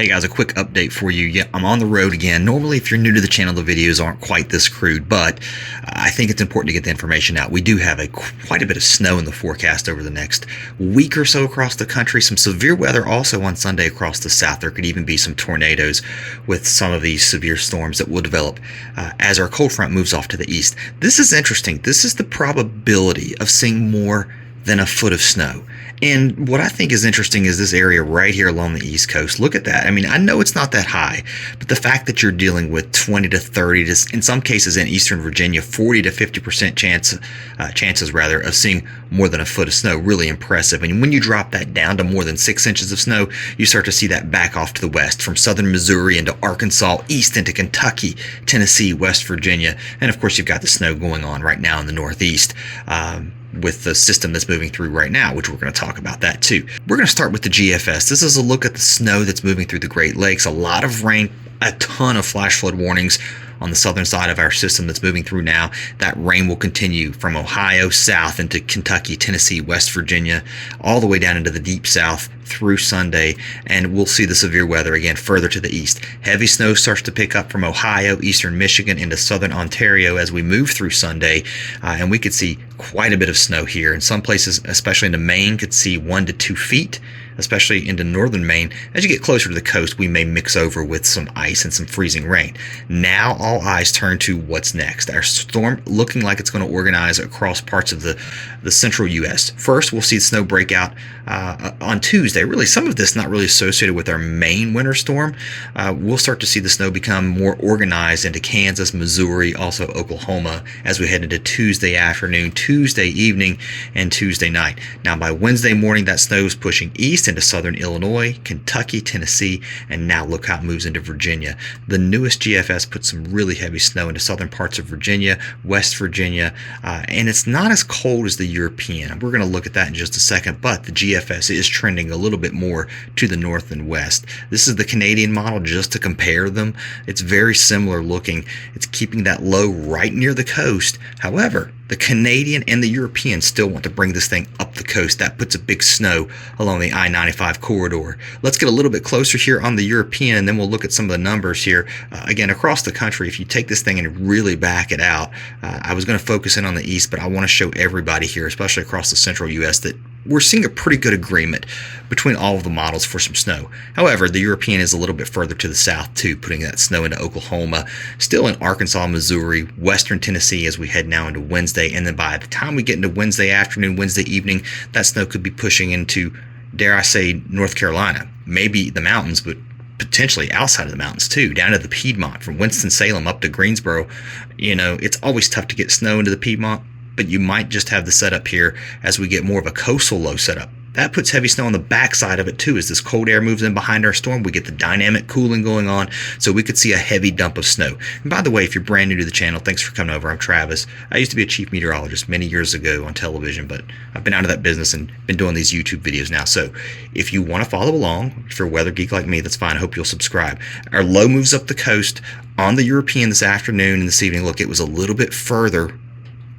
Hey guys, a quick update for you. Yeah, I'm on the road again. Normally, if you're new to the channel, the videos aren't quite this crude, but I think it's important to get the information out. We do have quite a bit of snow in the forecast over the next week or so across the country. Some severe weather also on Sunday across the south. There could even be some tornadoes with some of these severe storms that will develop as our cold front moves off to the east. This is interesting. This is the probability of seeing more than a foot of snow. And what I think is interesting is this area right here along the East Coast. Look at that. I mean, I know it's not that high, but the fact that you're dealing with 20 to 30 to, in some cases in Eastern Virginia, 40 to 50% chances of seeing more than a foot of snow, really impressive. And when you drop that down to more than 6 inches of snow, you start to see that back off to the west from southern Missouri into Arkansas, east into Kentucky, Tennessee, West Virginia. And of course, you've got the snow going on right now in the Northeast. With the system that's moving through right now, which we're going to talk about that too. We're going to start with the GFS. This is a look at the snow that's moving through the Great Lakes. A lot of rain, a ton of flash flood warnings on the southern side of our system that's moving through now. That rain will continue from Ohio south into Kentucky, Tennessee, West Virginia, all the way down into the deep south through Sunday, and we'll see the severe weather again further to the east. Heavy snow starts to pick up from Ohio, eastern Michigan into southern Ontario as we move through Sunday, and we could see quite a bit of snow here. In some places, especially into Maine, could see 1 to 2 feet, especially into northern Maine. As you get closer to the coast, we may mix over with some ice and some freezing rain. Now all eyes turn to what's next. Our storm looking like it's going to organize across parts of the central U.S. First, we'll see snow break out on Tuesday. Really, some of this not really associated with our main winter storm. We'll start to see the snow become more organized into Kansas, Missouri, also Oklahoma as we head into Tuesday afternoon, Tuesday evening, and Tuesday night. Now by Wednesday morning, that snow is pushing east into southern Illinois, Kentucky, Tennessee, and now look how it moves into Virginia. The newest GFS puts some really heavy snow into southern parts of Virginia, West Virginia, and it's not as cold as the European. We're going to look at that in just a second, but the GFS is trending a little bit more to the north and west. This is the Canadian model just to compare them. It's very similar looking. It's keeping that low right near the coast. However, the Canadian and the European still want to bring this thing up the coast. That puts a big snow along the I-95 corridor. Let's get a little bit closer here on the European, and then we'll look at some of the numbers here. Again, across the country, if you take this thing and really back it out, I was going to focus in on the east, but I want to show everybody here, especially across the central U.S., that we're seeing a pretty good agreement between all of the models for some snow. However, the European is a little bit further to the south too, putting that snow into Oklahoma, still in Arkansas, Missouri, western Tennessee as we head now into Wednesday. And then by the time we get into Wednesday afternoon, Wednesday evening, that snow could be pushing into, dare I say, North Carolina, maybe the mountains, but potentially outside of the mountains too, down to the Piedmont, from Winston-Salem up to Greensboro. You know, it's always tough to get snow into the Piedmont, but you might just have the setup here as we get more of a coastal low setup. That puts heavy snow on the backside of it too. As this cold air moves in behind our storm, we get the dynamic cooling going on, so we could see a heavy dump of snow. And by the way, if you're brand new to the channel, thanks for coming over. I'm Travis. I used to be a chief meteorologist many years ago on television, but I've been out of that business and been doing these YouTube videos now. So if you want to follow along, if you're a weather geek like me, that's fine. I hope you'll subscribe. Our low moves up the coast on the European this afternoon and this evening. Look, it was a little bit further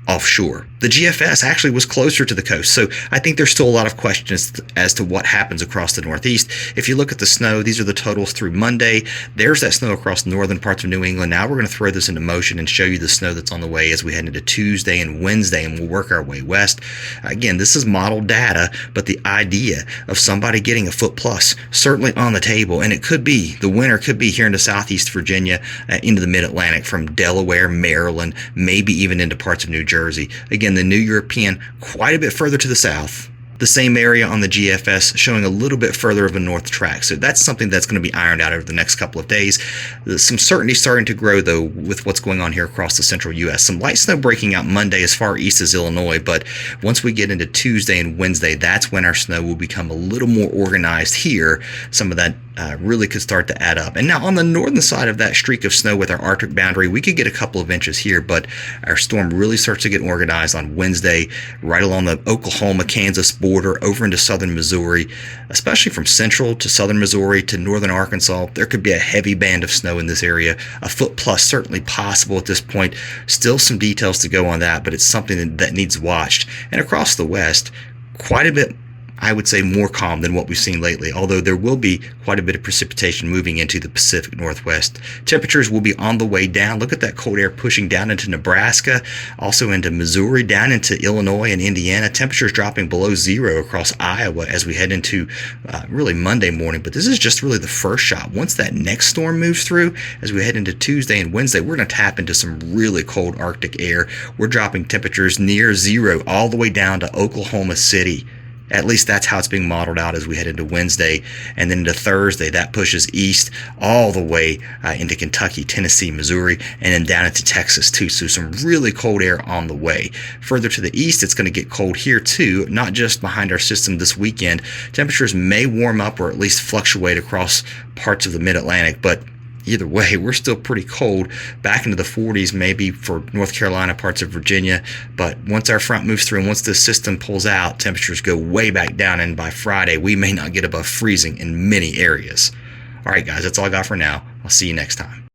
offshore. The GFS actually was closer to the coast, so I think there's still a lot of questions as to what happens across the Northeast. If you look at the snow, these are the totals through Monday. There's that snow across the northern parts of New England. Now we're going to throw this into motion and show you the snow that's on the way as we head into Tuesday and Wednesday, and we'll work our way west. Again, this is model data, but the idea of somebody getting a foot plus certainly on the table, and it could be, the winter could be here into southeast Virginia, into the mid-Atlantic from Delaware, Maryland, maybe even into parts of New Jersey. Again, the new European quite a bit further to the south. The same area on the GFS showing a little bit further of a north track. So that's something that's going to be ironed out over the next couple of days. Some certainty starting to grow, though, with what's going on here across the central U.S. Some light snow breaking out Monday as far east as Illinois, but once we get into Tuesday and Wednesday, that's when our snow will become a little more organized here. Some of that really could start to add up. And now on the northern side of that streak of snow with our Arctic boundary, we could get a couple of inches here, but our storm really starts to get organized on Wednesday, right along the Oklahoma, Kansas border over into southern Missouri, especially from central to southern Missouri to northern Arkansas. There could be a heavy band of snow in this area. A foot plus certainly possible at this point. Still some details to go on that, but it's something that needs watched. And across the west, quite a bit, I would say more calm than what we've seen lately, although there will be quite a bit of precipitation moving into the Pacific Northwest. Temperatures will be on the way down. Look at that cold air pushing down into Nebraska, also into Missouri, down into Illinois and Indiana. Temperatures dropping below zero across Iowa as we head into really Monday morning. But this is just really the first shot. Once that next storm moves through, as we head into Tuesday and Wednesday, we're going to tap into some really cold Arctic air. We're dropping temperatures near zero all the way down to Oklahoma City. At least that's how it's being modeled out as we head into Wednesday. And then into Thursday, that pushes east all the way into Kentucky, Tennessee, Missouri, and then down into Texas too. So some really cold air on the way. Further to the east, it's going to get cold here too, not just behind our system this weekend. Temperatures may warm up or at least fluctuate across parts of the mid-Atlantic, but either way, we're still pretty cold, back into the 40s maybe for North Carolina, parts of Virginia. But once our front moves through and once this system pulls out, temperatures go way back down, and by Friday, we may not get above freezing in many areas. All right, guys, that's all I got for now. I'll see you next time.